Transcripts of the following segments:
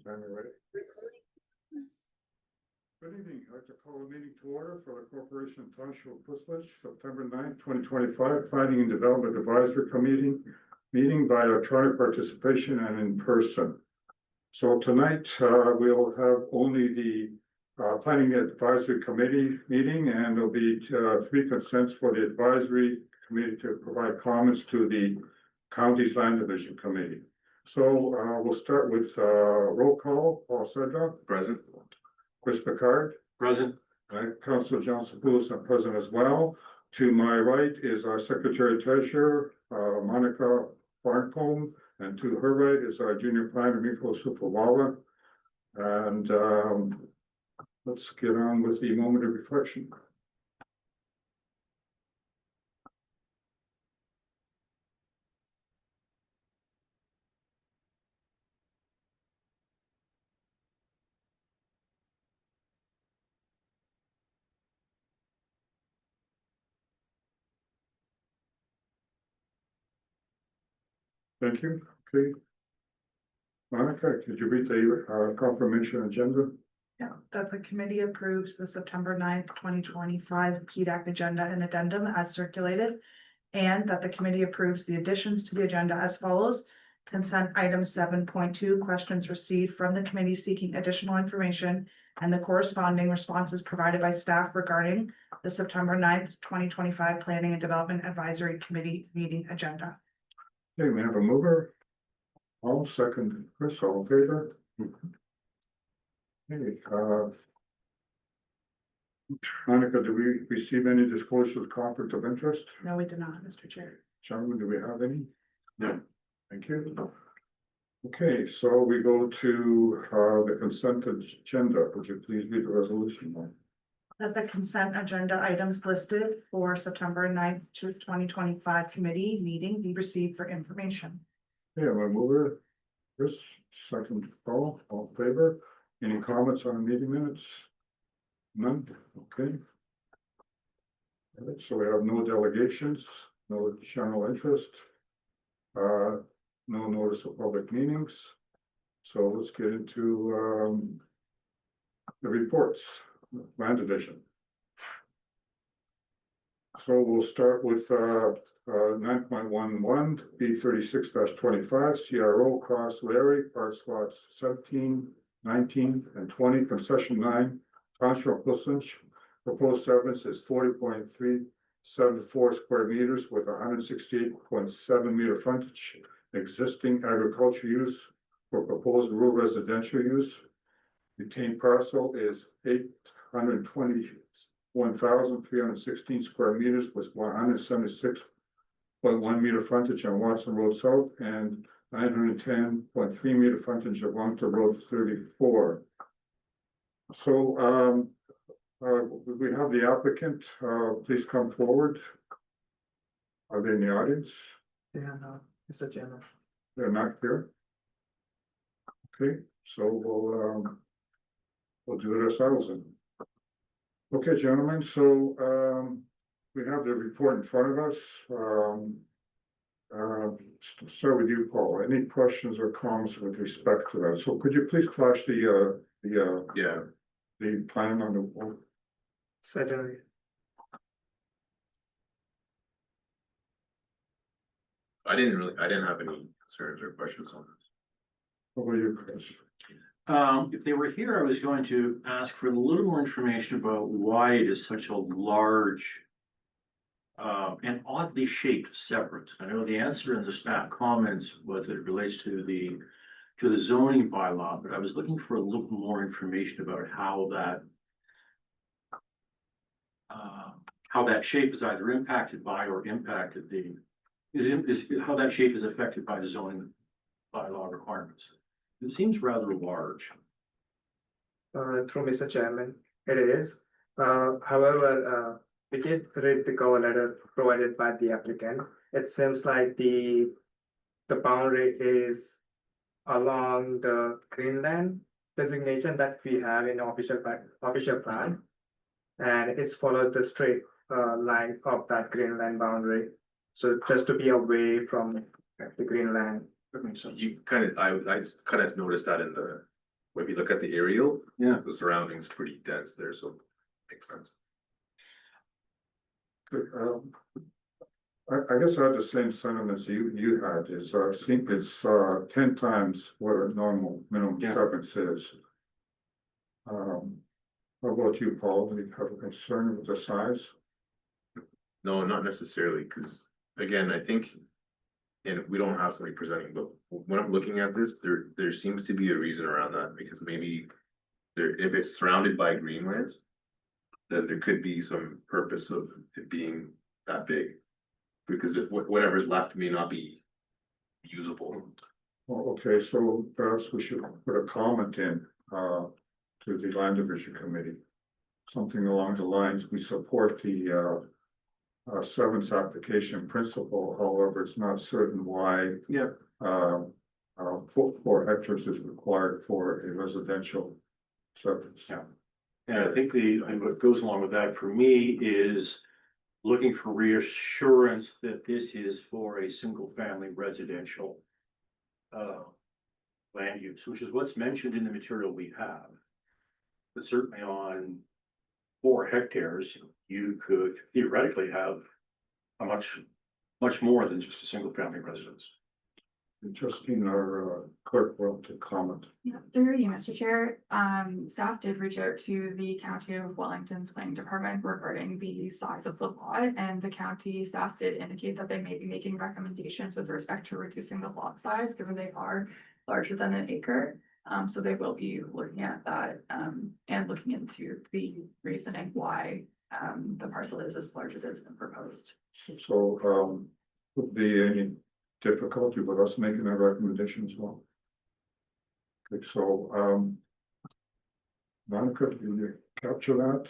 Time ready? Good evening. I'd like to call a meeting to order for the Corporation of Township of Portsmouth, September 9th, 2025, Planning and Development Advisory Committee, meeting by electronic participation and in person. So tonight, we'll have only the Planning Advisory Committee meeting, and there'll be three consents for the Advisory Committee to provide comments to the County's Land Division Committee. So we'll start with roll call. Paul Sedra. Present. Chris Picard. Present. Councilor John Sapoulos, present as well. To my right is our Secretary Treasurer, Monica Farncombe, and to her right is our Junior Planner, Miko Supawala. And let's get on with the moment of reflection. Thank you. Okay. Monica, could you read the confirmation agenda? Yeah, that the committee approves the September 9th, 2025 PDAC agenda and addendum as circulated. And that the committee approves the additions to the agenda as follows. Consent item 7.2, questions received from the committee seeking additional information and the corresponding responses provided by staff regarding the September 9th, 2025 Planning and Development Advisory Committee meeting agenda. Okay, we have a mover. All second, Chris, all in favor? Okay, Monica, do we receive any disclosure of conflict of interest? No, we did not, Mr. Chair. Gentlemen, do we have any? No. Thank you. Okay, so we go to the consent agenda. Would you please read the resolution? That the consent agenda items listed for September 9th, 2025 committee meeting be received for information. Yeah, my mover, Chris, second, Paul, all in favor? Any comments on the meeting minutes? None, okay. All right, so we have no delegations, no general interest. No notice of public meetings. So let's get into the reports, Land Division. So we'll start with 9.11 B36-25 CRO Cross Larry, park slots 17, 19, and 20, concession 9, Township of Portsmouth. Proposed severance is 40.374 square meters with 168.7 meter frontage. Existing agriculture use for proposed rural residential use. Retained parcel is 821,316 square meters with 176.1 meter frontage on Watson Road South and 910.3 meter frontage of Wellington Road 34. So we have the applicant, please come forward. Are they in the audience? Yeah, no, Mr. Chairman. They're not here. Okay, so we'll do it ourselves then. Okay, gentlemen, so we have the report in front of us. Start with you, Paul. Any questions or comments with respect to that? So could you please flash the plan on the board? Certainly. I didn't have any concerns or questions on this. What about you, Chris? If they were here, I was going to ask for a little more information about why it is such a large and oddly shaped separate. I know the answer in the staff comments was that it relates to the zoning bylaw, but I was looking for a little more information about how that shape is either impacted by or impacted how that shape is affected by the zoning bylaw requirements. It seems rather large. Through Mr. Chairman, it is. However, we did read the cover letter provided by the applicant. It seems like the boundary is along the Greenland designation that we have in official plan, and it's followed the straight line of that Greenland boundary. So just to be away from the Greenland. You kind of, I kind of noticed that in the if you look at the aerial, Yeah. the surroundings pretty dense there, so makes sense. I guess I had the same sentiments you had, is I think it's 10 times what a normal minimum Yeah. disturbance is. How about you, Paul? Do you have a concern with the size? No, not necessarily, because again, I think. And we don't have somebody presenting, but when I'm looking at this, there seems to be a reason around that, because maybe. If it's surrounded by greenlands. Then there could be some purpose of it being that big. Because whatever's left may not be usable. Well, okay, so perhaps we should put a comment in to the land division committee. Something along the lines, we support the seventh application principle, however, it's not certain why. Yeah. 4 hectares is required for a residential service. Yeah. And I think and what goes along with that for me is looking for reassurance that this is for a single family residential land use, which is what's mentioned in the material we have. But certainly on 4 hectares, you could theoretically have a much more than just a single family residence. Justine, our clerk, will to comment. Yeah, through you, Mr. Chair, staff did reach out to the County of Wellington's planning department regarding the size of the lot, and the county staff did indicate that they may be making recommendations with respect to reducing the lot size, given they are larger than an acre. So they will be looking at that, and looking into the reasoning why, the parcel is as large as it's been proposed. So, would be any difficulty with us making a recommendation as well? Okay, so, Monica, can you capture that?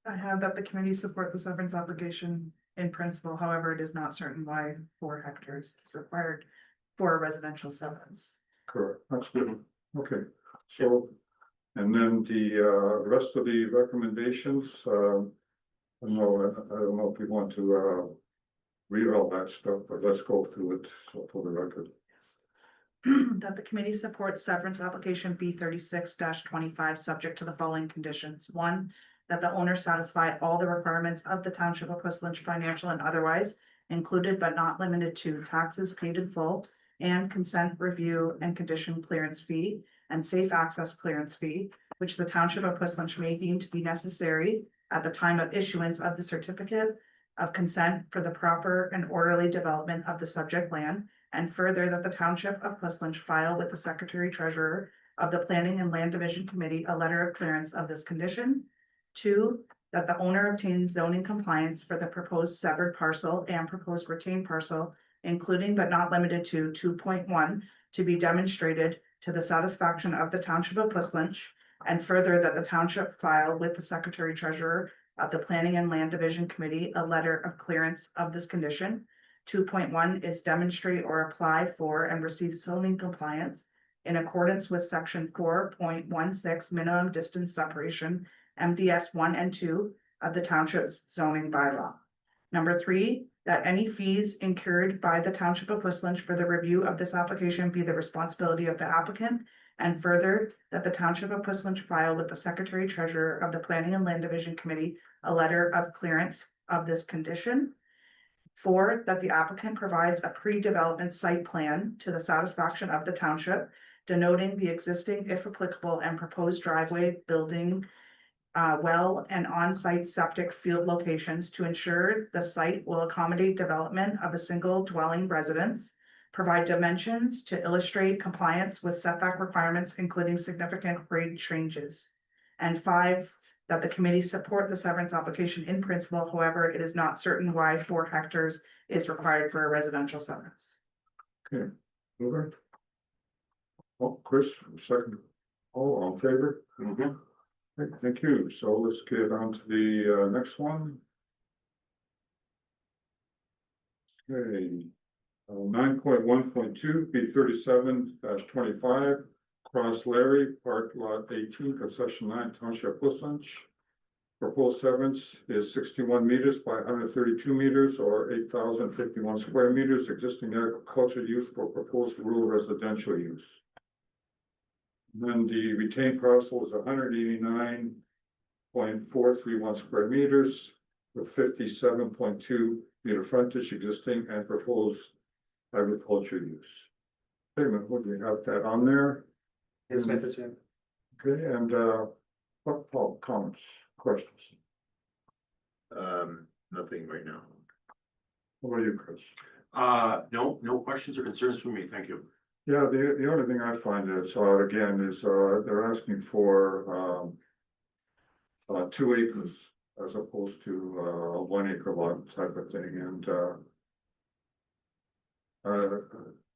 I have that the committee support the severance application in principle, however, it is not certain why 4 hectares is required for a residential severance. Correct, that's good. Okay, so, and then the rest of the recommendations, I don't know if we want to read all that stuff, but let's go through it for the record. That the committee supports severance application B 36-25, subject to the following conditions. 1, that the owner satisfy all the requirements of the Township of Whistler, financial and otherwise, included but not limited to taxes paid in full, and consent review and condition clearance fee, and safe access clearance fee, which the Township of Whistler may deem to be necessary at the time of issuance of the certificate of consent for the proper and orderly development of the subject land. And further, that the Township of Whistler file with the Secretary Treasurer of the Planning and Land Division Committee a letter of clearance of this condition. 2, that the owner obtains zoning compliance for the proposed severed parcel and proposed retained parcel, including but not limited to 2.1, to be demonstrated to the satisfaction of the Township of Whistler. And further, that the Township file with the Secretary Treasurer of the Planning and Land Division Committee a letter of clearance of this condition. 2.1 is demonstrate or apply for and receive zoning compliance in accordance with section 4.16 minimum distance separation, MDS 1 and 2 of the Township's zoning bylaw. Number 3, that any fees incurred by the Township of Whistler for the review of this application be the responsibility of the applicant. And further, that the Township of Whistler file with the Secretary Treasurer of the Planning and Land Division Committee a letter of clearance of this condition. 4, that the applicant provides a pre-development site plan to the satisfaction of the township, denoting the existing, if applicable, and proposed driveway, building, well, and on-site septic field locations to ensure the site will accommodate development of a single dwelling residence. Provide dimensions to illustrate compliance with setback requirements, including significant grade changes. And 5, that the committee support the severance application in principle, however, it is not certain why 4 hectares is required for a residential severance. Okay, over. Oh, Chris, second. All in favor? Mhm. Okay, thank you. So let's get on to the next one. Okay. 9.1.2, B 37-25, Cross Larry, Park Lot 18, Concession 9, Township Whistler. Proposed severance is 61 meters by 132 meters or 8,051 square meters, existing agriculture use for proposed rural residential use. Then the retained parcel is 189.431 square meters with 57.2 meter frontage existing and proposed agriculture use. Okay, would we have that on there? Yes, Mr. Chair. Okay, and what, Paul, comments, questions? Nothing right now. What about you, Chris? No questions or concerns from me, thank you. Yeah, the only thing I find is, again, is, they're asking for, 2 acres as opposed to, a 1 acre lot type of thing, and,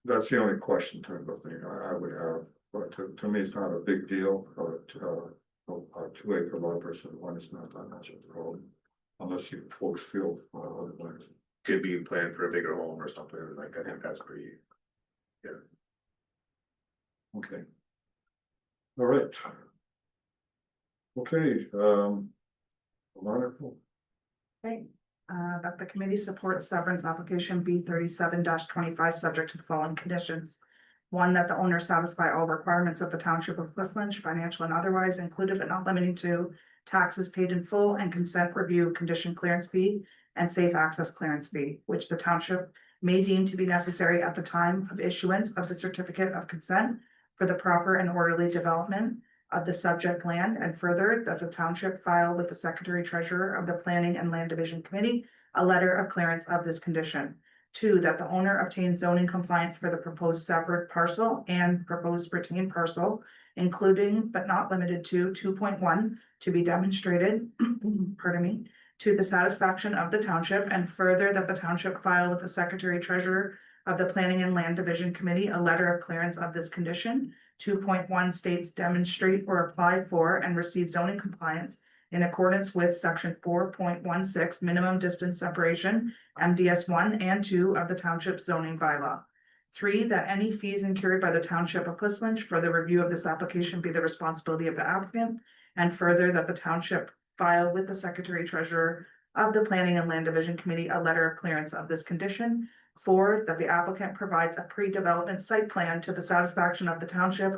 that's the only question type of thing I would have, but to me, it's not a big deal, but, a 2 acre lot versus 1 is not that much of a problem. Unless you folks feel, otherwise. Could be planned for a bigger home or something, like, I think that's pretty, Okay. All right. Okay, wonderful. Okay, that the committee supports severance application B 37-25, subject to the following conditions. One, that the owner satisfy all requirements of the township of Whistler, financial and otherwise, included but not limited to taxes paid in full and consent review condition clearance fee and safe access clearance fee, which the township may deem to be necessary at the time of issuance of the certificate of consent for the proper and orderly development of the subject land, and further, that the township file with the secretary treasurer of the Planning and Land Division Committee a letter of clearance of this condition. 2, that the owner obtains zoning compliance for the proposed separate parcel and proposed retained parcel, including but not limited to 2.1, to be demonstrated, pardon me, to the satisfaction of the township, and further, that the township file with the secretary treasurer of the Planning and Land Division Committee a letter of clearance of this condition. 2.1 states demonstrate or apply for and receive zoning compliance in accordance with section 4.16 minimum distance separation, MDS 1 and 2 of the township zoning bylaw. 3, that any fees incurred by the township of Whistler for the review of this application be the responsibility of the applicant, and further, that the township file with the secretary treasurer of the Planning and Land Division Committee a letter of clearance of this condition. 4, that the applicant provides a pre-development site plan to the satisfaction of the township,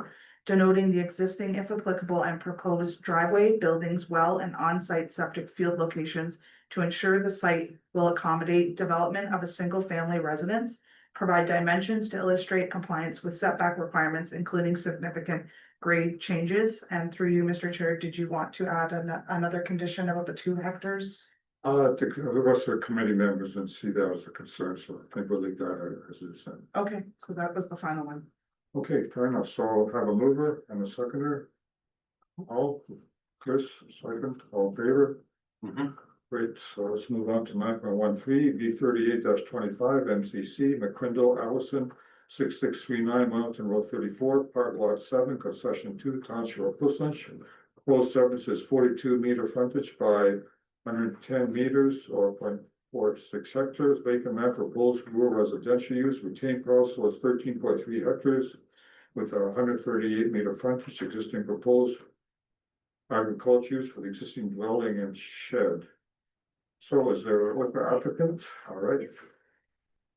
denoting the existing, if applicable, and proposed driveway, buildings, well, and on-site septic field locations to ensure the site will accommodate development of a single-family residence, provide dimensions to illustrate compliance with setback requirements, including significant grade changes. And through you, Mr. Chair, did you want to add another condition about the 2 hectares? The rest of the committee members didn't see that as a concern, so I think we'll leave that as it is. Okay, so that was the final one. Okay, fair enough. So I'll have a mover and a seconder. All, Chris, second, all in favor? Mhm. Great, so let's move on to 9.13, B 38-25, MCC, McCrindle Allison, 6639 Mountain Road 34, Part Lot 7, Concession 2, Township of Whistler. Proposed severance is 42-meter frontage by 110 meters or 0.46 hectares. Vacant land for proposed rural residential use. Retained parcel is 13.3 hectares with a 138-meter frontage. Existing proposed agriculture use for the existing dwelling and shed. So is there a liquor applicant? All right.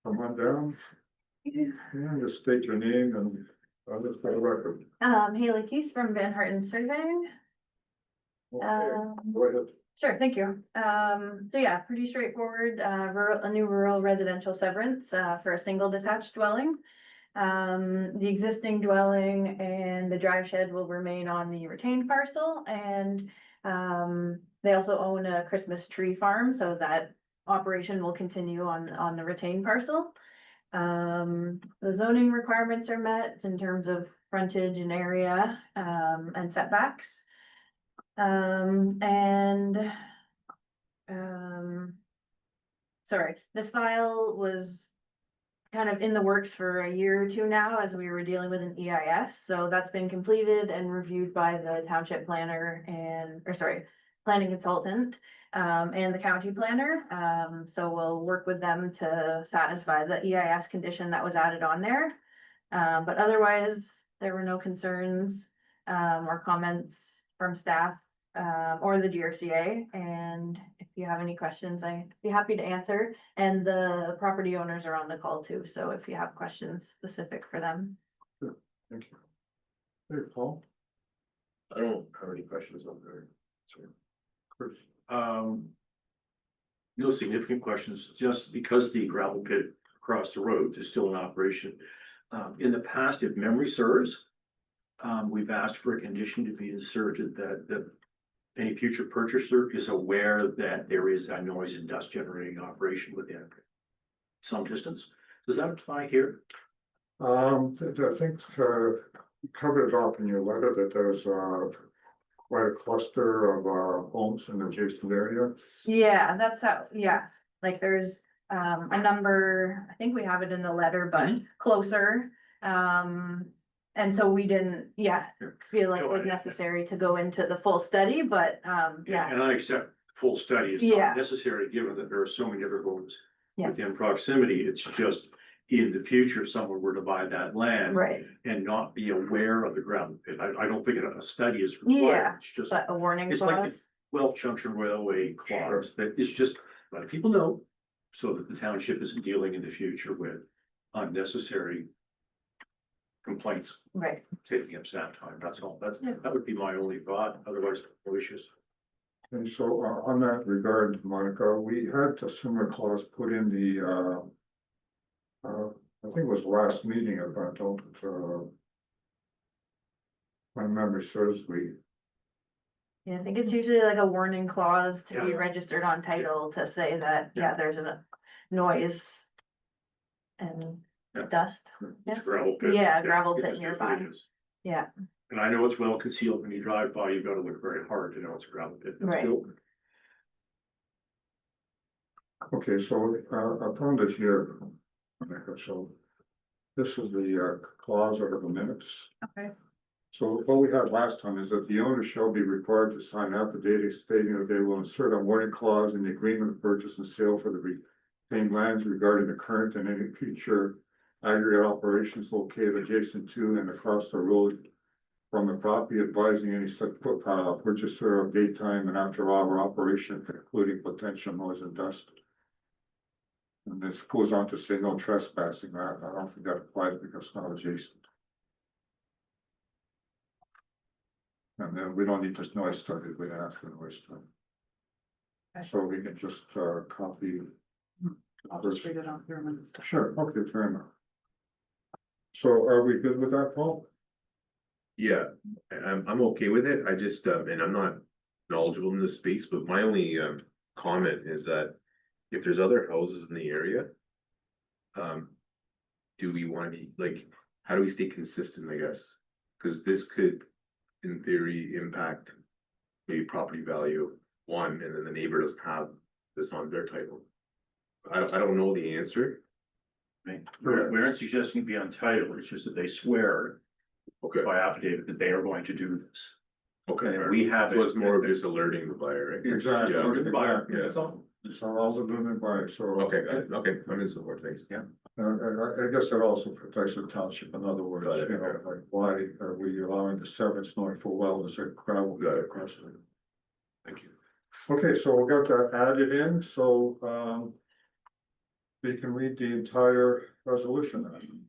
Come on down. And just state your name and others for the record. Haley Keys from Van Harten Surveying. Okay, go ahead. Sure, thank you. So yeah, pretty straightforward, a new rural residential severance, for a single detached dwelling. The existing dwelling and the dry shed will remain on the retained parcel, and, they also own a Christmas tree farm, so that operation will continue on the retained parcel. The zoning requirements are met in terms of frontage and area, and setbacks. Sorry, this file was kind of in the works for a year or 2 now as we were dealing with an EIS. So that's been completed and reviewed by the township planner planning consultant, and the county planner. So we'll work with them to satisfy the EIS condition that was added on there. But otherwise, there were no concerns, or comments from staff, or the GRCA, and if you have any questions, I'd be happy to answer. And the property owners are on the call too, so if you have questions specific for them. Thank you. Hey, Paul. I don't have any questions on there. Chris? No significant questions, just because the gravel pit across the road is still in operation. In the past, if memory serves, we've asked for a condition to be inserted that any future purchaser is aware that there is a noise and dust generating operation within some distance. Does that apply here? I think, you covered it off in your letter that there's, quite a cluster of, homes in the adjacent area. Yeah, that's how, yeah, like there's a number, I think we have it in the letter, but closer. And so we didn't, feel like it was necessary to go into the full study, but yeah, And I accept full study is Yeah. not necessary, given that there are so many other homes Yeah. within proximity. It's just in the future, if someone were to buy that land right, and not be aware of the gravel pit. I don't think a study is Yeah, required. It's just, but a warning it's like clause. the Welch Junction Railway clause, that it's just let people know so that the township isn't dealing in the future with unnecessary complaints Right, taking up staff time. That's all. Yeah. That would be my only thought. Otherwise, no issues. And so, on that regard, Monica, we had a similar clause put in the, I think it was last meeting, if I don't, my memory serves me. yeah, I think it's usually like a warning clause to be Yeah. registered on title to say that, yeah, there's a noise. And Yeah. dust, It's Yeah. gravel pit. Yeah, gravel it pit just is what it nearby. is. yeah, And I know it's well concealed. When you drive by, you've got to look very hard to know it's a gravel pit. It's Right. built. Okay, so, I found it here. Monica, so this is the, clause out of the minutes. Okay. So what we had last time is that the owner shall be required to sign affidavit stating that they will insert a warning clause in the agreement of purchase and sale for the retained lands regarding the current and any future aggregate operations located adjacent to and across the road from the property, advising any such purchaser of daytime and after hour operation, including potential noise and dust. And this goes on to say no trespassing. I don't think that applies because it's not adjacent. And then we don't need this noise study, we ask for noise study. Okay. So we can just, copy. I'll just read it off your minutes. Sure, okay, fair enough. So are we good with that, Paul? Yeah, I'm okay with it. I just, and I'm not knowledgeable in this space, but my only, comment is that if there's other houses in the area, do we want to be, like, how do we stay consistent, I guess? Cause this could, in theory, impact maybe property value, one, and then the neighbor doesn't have this on their title. I don't know the answer. Right. We aren't suggesting it be untitled. It's just that they swear Okay, by affidavit that they are going to do this. okay. And fair. we have. So it's more of just alerting the buyer, right? Exactly. Yeah. Order the buyer. Yeah. That's all. So also doing it by, so. Okay, got it. Okay, I'm in support, thanks. Yeah. I guess that also protects the township, in other words, Got it, you know, okay. like, why are we allowing the severance knowing full well as a gravel Got it. across it? Thank you. Okay, so we got that added in, so, we can read the entire resolution then.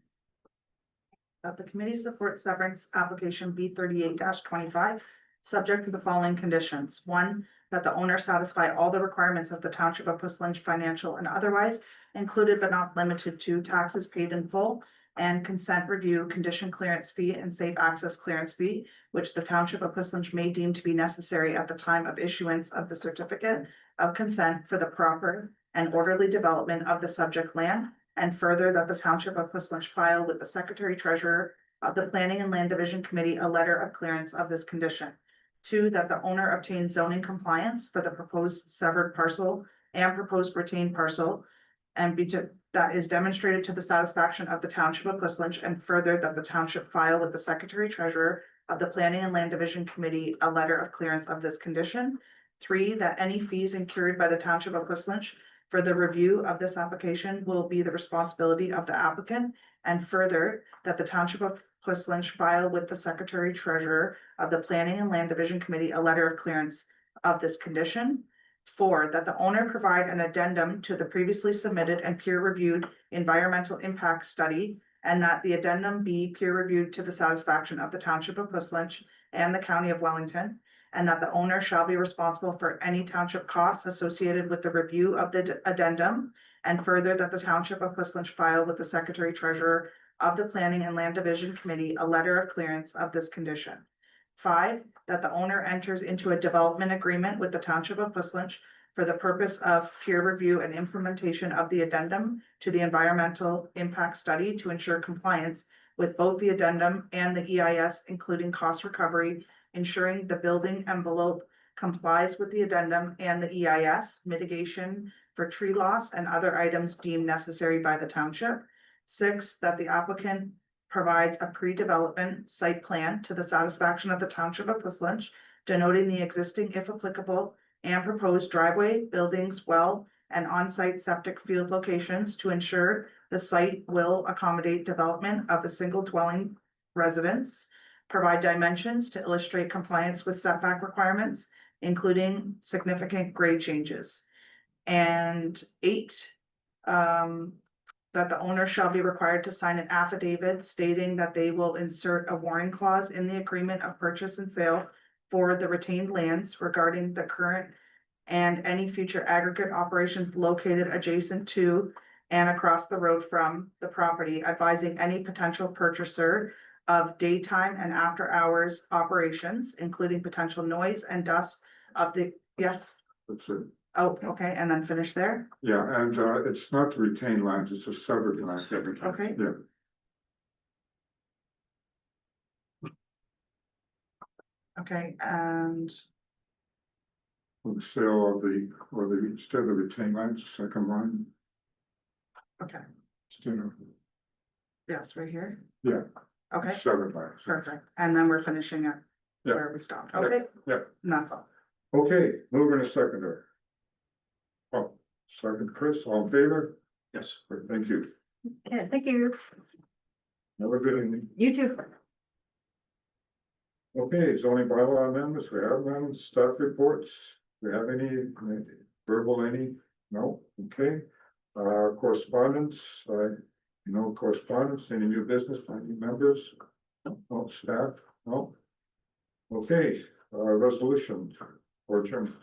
That the committee supports severance application B 38-25, subject to the following conditions. One, that the owner satisfy all the requirements of the Township of Puslinch financial and otherwise, included but not limited to taxes paid in full and consent review, condition clearance fee, and safe access clearance fee, which the Township of Puslinch may deem to be necessary at the time of issuance of the certificate of consent for the proper and orderly development of the subject land. And further, that the Township of Puslinch file with the Secretary Treasurer of the Planning and Land Division Committee a letter of clearance of this condition. Two, that the owner obtains zoning compliance for the proposed severed parcel and proposed retained parcel. And that is demonstrated to the satisfaction of the Township of Puslinch, and further, that the township file with the Secretary Treasurer of the Planning and Land Division Committee a letter of clearance of this condition. Three, that any fees incurred by the Township of Puslinch for the review of this application will be the responsibility of the applicant. And further, that the Township of Puslinch file with the Secretary Treasurer of the Planning and Land Division Committee a letter of clearance of this condition. Four, that the owner provide an addendum to the previously submitted and peer-reviewed environmental impact study, and that the addendum be peer-reviewed to the satisfaction of the Township of Puslinch. and the county of Wellington. And that the owner shall be responsible for any township costs associated with the review of the addendum. And further, that the township of Whistler file with the secretary treasurer of the Planning and Land Division Committee a letter of clearance of this condition. 5, that the owner enters into a development agreement with the township of Whistler for the purpose of peer review and implementation of the addendum to the environmental impact study to ensure compliance with both the addendum and the EIS, including cost recovery, ensuring the building envelope complies with the addendum and the EIS, mitigation for tree loss and other items deemed necessary by the township. 6, that the applicant provides a pre-development site plan to the satisfaction of the township of Whistler, denoting the existing, if applicable, and proposed driveway, buildings, well, and on-site septic field locations to ensure the site will accommodate development of a single dwelling residence. Provide dimensions to illustrate compliance with setback requirements, including significant grade changes. And 8, that the owner shall be required to sign an affidavit stating that they will insert a warning clause in the agreement of purchase and sale for the retained lands regarding the current and any future aggregate operations located adjacent to and across the road from the property, advising any potential purchaser of daytime and after hours operations, including potential noise and dust of the, yes, That's it. oh, okay, and then finish there, Yeah, and it's not the retained lands, it's a severed land. Separate. okay? Yeah, Okay, and for the sale of the, or the, instead of the retained lands, the second line, okay, instead of, yes, right here, yeah, okay, severed lands. perfect, and then we're finishing it Yeah. where we stopped, okay? Yeah. And that's all. Okay, moving to secondary. Oh, second, Chris, all in favor? Yes. Thank you. Okay, thank you. Have a good evening. You too. Okay, zoning bylaw amendments, we have none, staff reports, we have any verbal, any? No, okay. Correspondence, no correspondence, any new business, any members? No, staff, no? Okay, resolution or adjournment.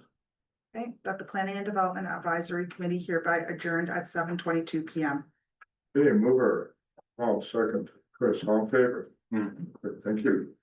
Okay, that the Planning and Development Advisory Committee hereby adjourned at 7:22 PM. Okay, mover, all second, Chris, all in favor? Thank you.